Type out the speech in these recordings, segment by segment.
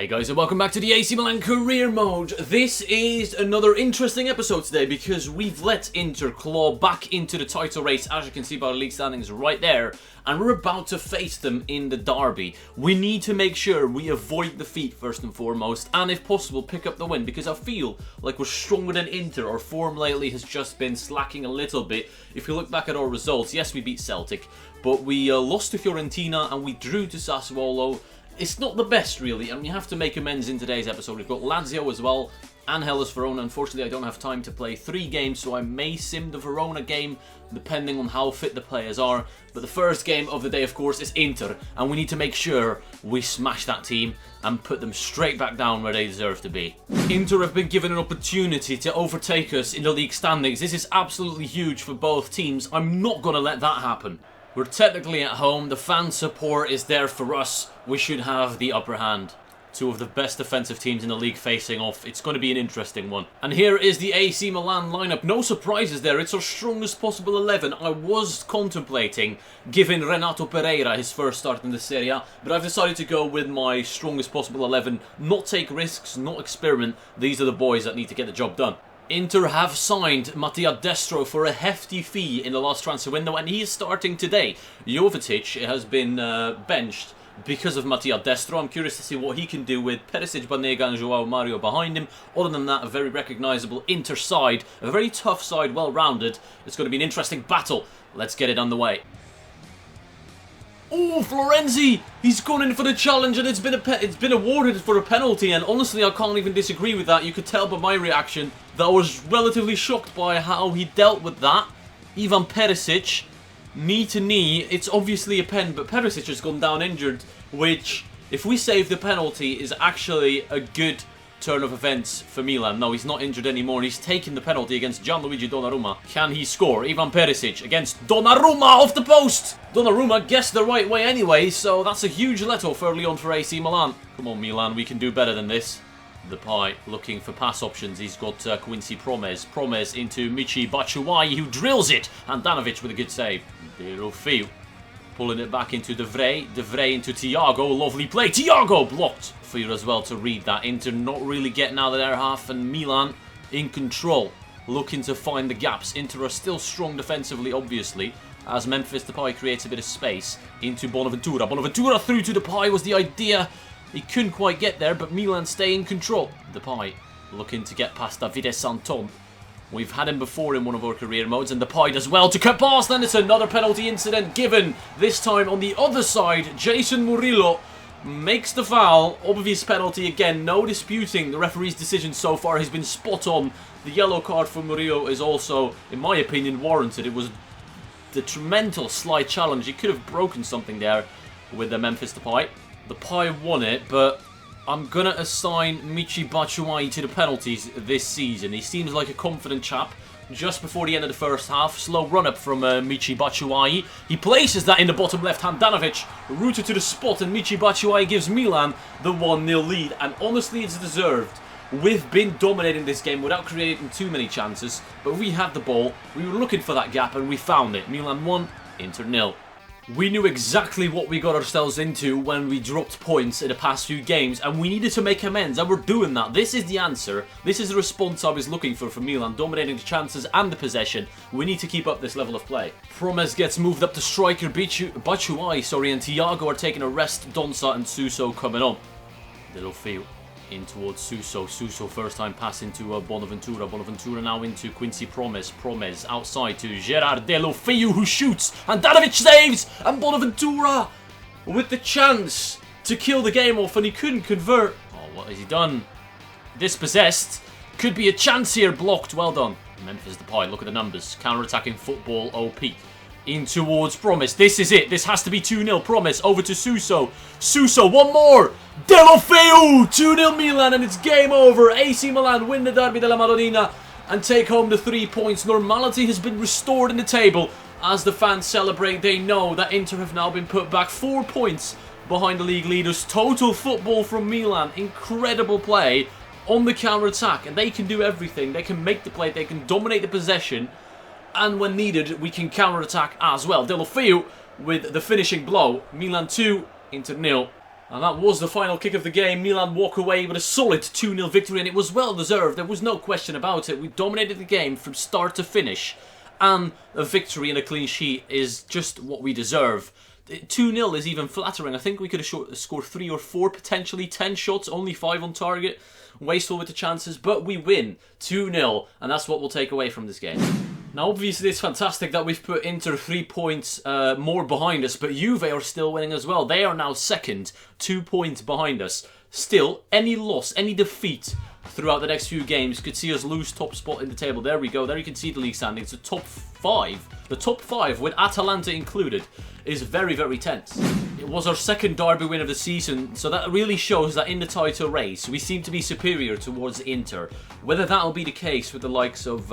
Hey guys, and welcome back to the AC Milan career mode. This is another interesting episode today because we've let Inter claw back into the title race, as you can see by the league standings right there, and we're about to face them in the derby. We need to make sure we avoid defeat first and foremost, and if possible pick up the win, because I feel like we're stronger than Inter. Our form lately has just been slacking a little bit. If you look back at our results, yes, we beat Celtic, but we lost to Fiorentina and we drew to Sassuolo. It's not the best, really, and we have to make amends in today's episode. We've got Lazio as well, and Hellas Verona. Unfortunately, I don't have time to play 3 games, so I may sim the Verona game, depending on how fit the players are. But the first game of the day, of course, is Inter, and we need to make sure we smash that team and put them straight back down where they deserve to be. Inter have been given an opportunity to overtake us in the league standings. This is absolutely huge for both teams. I'm not going to let that happen. We're technically at home, the fan support is there for us, we should have the upper hand. 2 of the best defensive teams in the league facing off, it's going to be an interesting one. And here is the AC Milan lineup, no surprises there, it's our strongest possible 11. I was contemplating giving Renato Pereira his first start in the Serie A, but I've decided to go with my strongest possible 11, not take risks, not experiment. These are the boys that need to get the job done. Inter have signed Mattia Destro for a hefty fee in the last transfer window, and he is starting today. Jovetic has been benched because of Mattia Destro. I'm curious to see what he can do with Perisic, Banega and Joao Mario behind him. Other than that, a very recognisable Inter side, a very tough side, well-rounded. It's going to be an interesting battle. Let's get it underway. Oh, Florenzi! He's gone in for the challenge and it's been awarded for a penalty, and honestly I can't even disagree with that. You could tell by my reaction that I was relatively shocked by how he dealt with that. Ivan Perisic, knee to knee, it's obviously a pen, but Perisic has gone down injured, which, if we save the penalty, is actually a good turn of events for Milan. No, he's not injured anymore. He's taken the penalty against Gianluigi Donnarumma. Can he score? Ivan Perisic against Donnarumma off the post. Donnarumma guessed the right way anyway, so that's a huge let-off early on for AC Milan. Come on, Milan, we can do better than this. Depay looking for pass options. He's got Quincy Promes. Promes into Michy Batshuayi, who drills it. And Handanovic with a good save. De Rufeu pulling it back into De Vrij. De Vrij into Thiago. Lovely play. Thiago blocked. For you as well to read that. Inter not really getting out of their half, and Milan in control, looking to find the gaps. Inter are still strong defensively, obviously, as Memphis Depay creates a bit of space into Bonaventura. Bonaventura through to Depay was the idea. He couldn't quite get there, but Milan stay in control. Depay looking to get past Davide Santon. We've had him before in one of our career modes, and Depay does well to cut past. Then it's another penalty incident given, this time on the other side. Jason Murillo makes the foul, obvious penalty again, no disputing the referee's decision so far. He's been spot on. The yellow card for Murillo is also, in my opinion, warranted. It was the tremendous slight challenge. He could have broken something there with the Memphis Depay. Depay won it, but I'm going to assign Michy Batshuayi to the penalties this season. He seems like a confident chap. Just before the end of the first half, slow run-up from Michy Batshuayi. He places that in the bottom left. Handanovic rooted to the spot, and Michy Batshuayi gives Milan the 1-0 lead. And honestly, it's deserved. We've been dominating this game without creating too many chances, but we had the ball. We were looking for that gap, and we found it. Milan 1, Inter 0. We knew exactly what we got ourselves into when we dropped points in the past few games, and we needed to make amends, and we're doing that. This is the answer. This is the response I was looking for from Milan, dominating the chances and the possession. We need to keep up this level of play. Promes gets moved up to striker. Batshuayi, and Thiago are taking a rest. Donsa and Suso coming on. De Rufeu in towards Suso. Suso first time pass into Bonaventura. Bonaventura now into Quincy Promes. Promes outside to Gerard De Rufeu, who shoots. And Handanovic saves. And Bonaventura with the chance to kill the game off, and he couldn't convert. Oh, what has he done? Dispossessed. Could be a chance here. Blocked. Well done. Memphis Depay. Look at the numbers. Counter-attacking football OP. In towards Promes. This is it. This has to be 2-0. Promes over to Suso. Suso, one more. De Rufeu, 2-0 Milan, and it's game over. AC Milan win the Derby della Madonnina and take home the 3 points. Normality has been restored in the table. As the fans celebrate, they know that Inter have now been put back 4 points behind the league leaders. Total football from Milan. Incredible play on the counter-attack, and they can do everything. They can make the play, they can dominate the possession, and when needed, we can counter-attack as well. De Rufeu with the finishing blow. Milan 2, Inter 0. And that was the final kick of the game. Milan walk away with a solid 2-0 victory, and it was well deserved. There was no question about it. We dominated the game from start to finish. And a victory and a clean sheet is just what we deserve. 2-0 is even flattering. I think we could have scored 3 or 4, potentially 10 shots, only 5 on target. Wasteful with the chances, but we win 2-0, and that's what we'll take away from this game. Now, obviously, it's fantastic that we've put Inter 3 points more behind us, but Juve are still winning as well. They are now second, 2 points behind us. Still, any loss, any defeat throughout the next few games could see us lose top spot in the table. There we go. There you can see the league standings. The top 5. The top 5, with Atalanta included, is very, very tense. It was our second derby win of the season, so that really shows that in the title race, we seem to be superior towards Inter. Whether that'll be the case with the likes of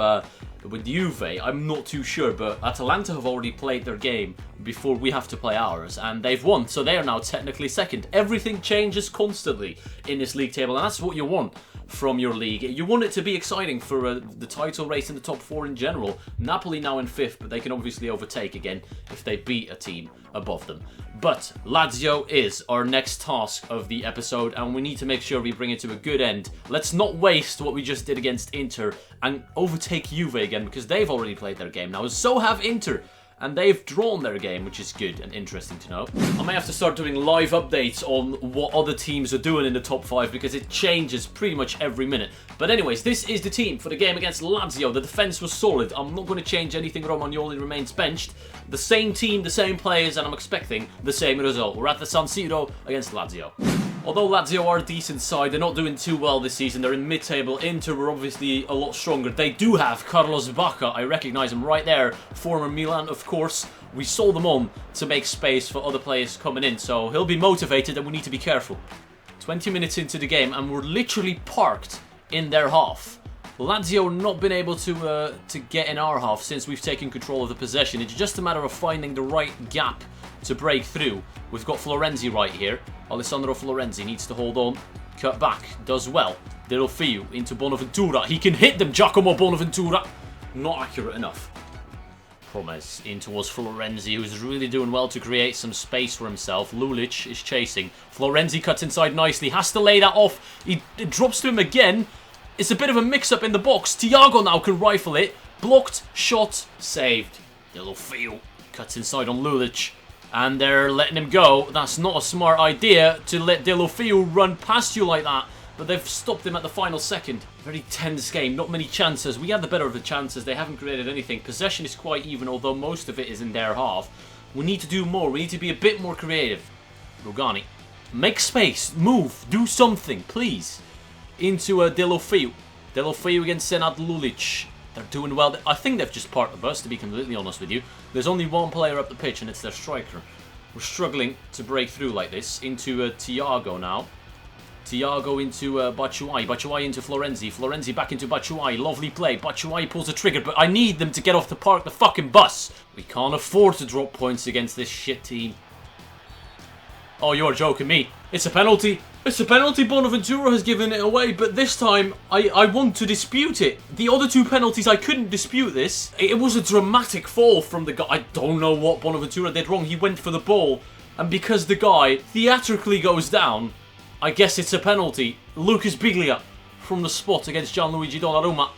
with Juve, I'm not too sure, but Atalanta have already played their game before we have to play ours, and they've won, so they are now technically second. Everything changes constantly in this league table, and that's what you want from your league. You want it to be exciting for the title race in the top 4 in general. Napoli now in 5th, but they can obviously overtake again if they beat a team above them. But Lazio is our next task of the episode, and we need to make sure we bring it to a good end. Let's not waste what we just did against Inter and overtake Juve again, because they've already played their game now. So have Inter, and they've drawn their game, which is good and interesting to know. I may have to start doing live updates on what other teams are doing in the top 5, because it changes pretty much every minute. But anyways, this is the team for the game against Lazio. The defence was solid. I'm not going to change anything. Romagnoli remains benched. The same team, the same players, and I'm expecting the same result. We're at the San Siro against Lazio. Although Lazio are a decent side, they're not doing too well this season. They're in mid-table. Inter were obviously a lot stronger. They do have Carlos Bacca. I recognise him right there. Former Milan, of course. We sold him on to make space for other players coming in, so he'll be motivated, and we need to be careful. 20 minutes into the game, and we're literally parked in their half. Lazio not been able to get in our half since we've taken control of the possession. It's just a matter of finding the right gap to break through. We've got Florenzi right here. Alessandro Florenzi needs to hold on. Cut back. Does well. Delofeu into Bonaventura. He can hit them. Giacomo Bonaventura. Not accurate enough. Promes in towards Florenzi, who's really doing well to create some space for himself. Lulic is chasing. Florenzi cuts inside nicely. Has to lay that off. It drops to him again. It's a bit of a mix-up in the box. Thiago now can rifle it. Blocked. Shot. Saved. Delofeu cuts inside on Lulic. And they're letting him go. That's not a smart idea to let Delofeu run past you like that. But they've stopped him at the final second. Very tense game. Not many chances. We had the better of the chances. They haven't created anything. Possession is quite even, although most of it is in their half. We need to do more. We need to be a bit more creative. Rugani. Make space. Move. Do something, please. Into Delofeu. Delofeu against Senad Lulic. They're doing well. I think they've just parked the bus, to be completely honest with you. There's only one player up the pitch, and it's their striker. We're struggling to break through like this. Into Thiago now. Thiago into Batshuayi. Batshuayi into Florenzi. Florenzi back into Batshuayi. Lovely play. Batshuayi pulls the trigger, but I need them to get off to park the fucking bus. We can't afford to drop points against this shit team. Oh, you're joking me. It's a penalty. It's a penalty. Bonaventura has given it away, but this time I want to dispute it. The other 2 penalties, I couldn't dispute this. It was a dramatic fall from the guy. I don't know what Bonaventura did wrong. He went for the ball, and because the guy theatrically goes down, I guess it's a penalty. Lucas Biglia from the spot against Gianluigi Donnarumma.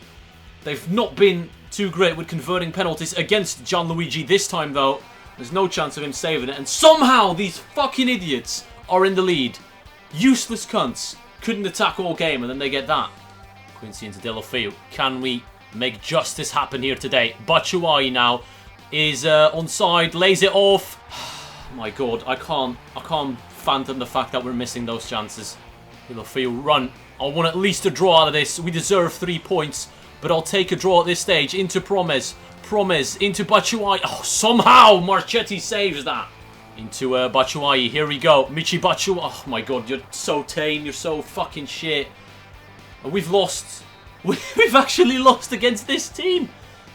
They've not been too great with converting penalties against Gianluigi this time, though. There's no chance of him saving it, and somehow these fucking idiots are in the lead. Useless cunts. Couldn't attack all game, and then they get that. Quincy into Delofeu. Can we make justice happen here today? Batshuayi now is onside, lays it off. My God, I can't fathom the fact that we're missing those chances. Delofeu, run. I want at least a draw out of this. We deserve 3 points, but I'll take a draw at this stage. Into Promes. Promes into Batshuayi. Oh, somehow Marchetti saves that. Into Batshuayi. Here we go. Michi Batshuayi. Oh my God, you're so tame. You're so fucking shit. And we've lost. We've actually lost against this team.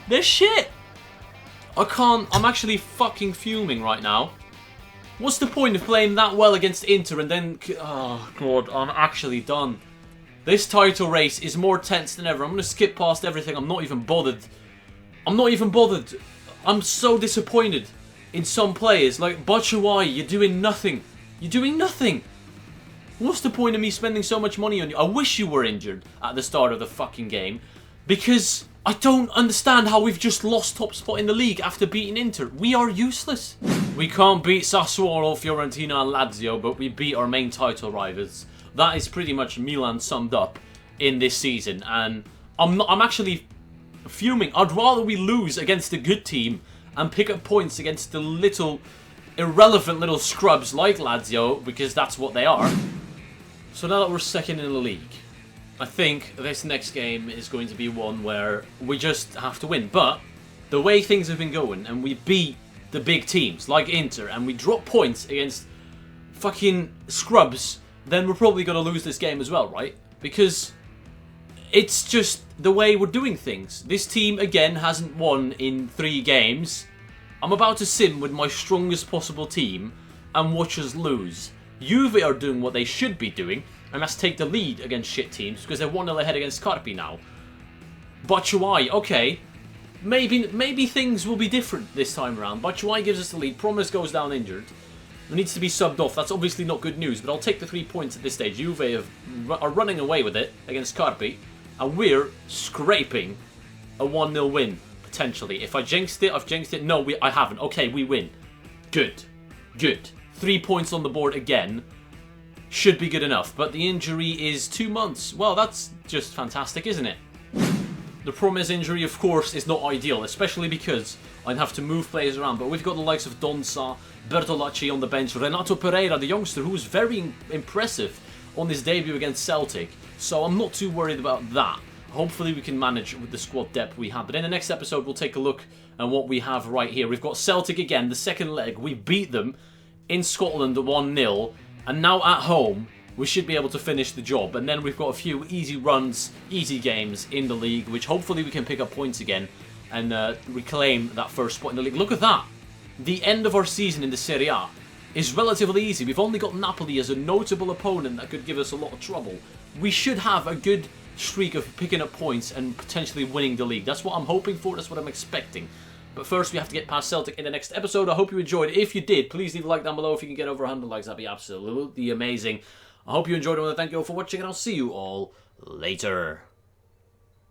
They're shit. I'm actually fucking fuming right now. What's the point of playing that well against Inter and then... Oh God, I'm actually done. This title race is more tense than ever. I'm going to skip past everything. I'm not even bothered. I'm so disappointed in some players. Like Batshuayi, you're doing nothing. What's the point of me spending so much money on you? I wish you were injured at the start of the fucking game, because I don't understand how we've just lost top spot in the league after beating Inter. We are useless. We can't beat Sassuolo, Fiorentina and Lazio, but we beat our main title rivals. That is pretty much Milan summed up in this season, and I'm actually fuming. I'd rather we lose against a good team and pick up points against the little irrelevant little scrubs like Lazio, because that's what they are. So now that we're second in the league, I think this next game is going to be one where we just have to win. But the way things have been going, and we beat the big teams like Inter, and we drop points against fucking scrubs, then we're probably going to lose this game as well, right? Because it's just the way we're doing things. This team, again, hasn't won in 3 games. I'm about to sim with my strongest possible team and watch us lose. Juve are doing what they should be doing, and that's take the lead against shit teams, because they're 1-0 ahead against Carpi now. Batshuayi, okay, maybe things will be different this time around. Batshuayi gives us the lead, Promise goes down injured. He needs to be subbed off. That's obviously not good news, but I'll take the 3 points at this stage. Juve are running away with it against Carpi, and we're scraping a 1-0 win, potentially. If I jinxed it, I've jinxed it. No, I haven't. Okay, we win. Good. Good. 3 points on the board again. Should be good enough, but the injury is 2 months. Well, that's just fantastic, isn't it? The Promise injury, of course, is not ideal, especially because I'd have to move players around, but we've got the likes of Donza, Bertolacci on the bench, Renato Pereira, the youngster, who was very impressive on his debut against Celtic, so I'm not too worried about that. Hopefully we can manage with the squad depth we have, but in the next episode we'll take a look at what we have right here. We've got Celtic again, the second leg. We beat them in Scotland at 1-0, and now at home we should be able to finish the job. And then we've got a few easy runs, easy games in the league, which hopefully we can pick up points again and reclaim that first spot in the league. Look at that! The end of our season in the Serie A is relatively easy. We've only got Napoli as a notable opponent that could give us a lot of trouble. We should have a good streak of picking up points and potentially winning the league. That's what I'm hoping for, that's what I'm expecting. But first, we have to get past Celtic in the next episode. I hope you enjoyed it. If you did, please leave a like down below. If you can get over 100 likes, that'd be absolutely amazing. I hope you enjoyed it. I want to thank you all for watching, and I'll see you all later.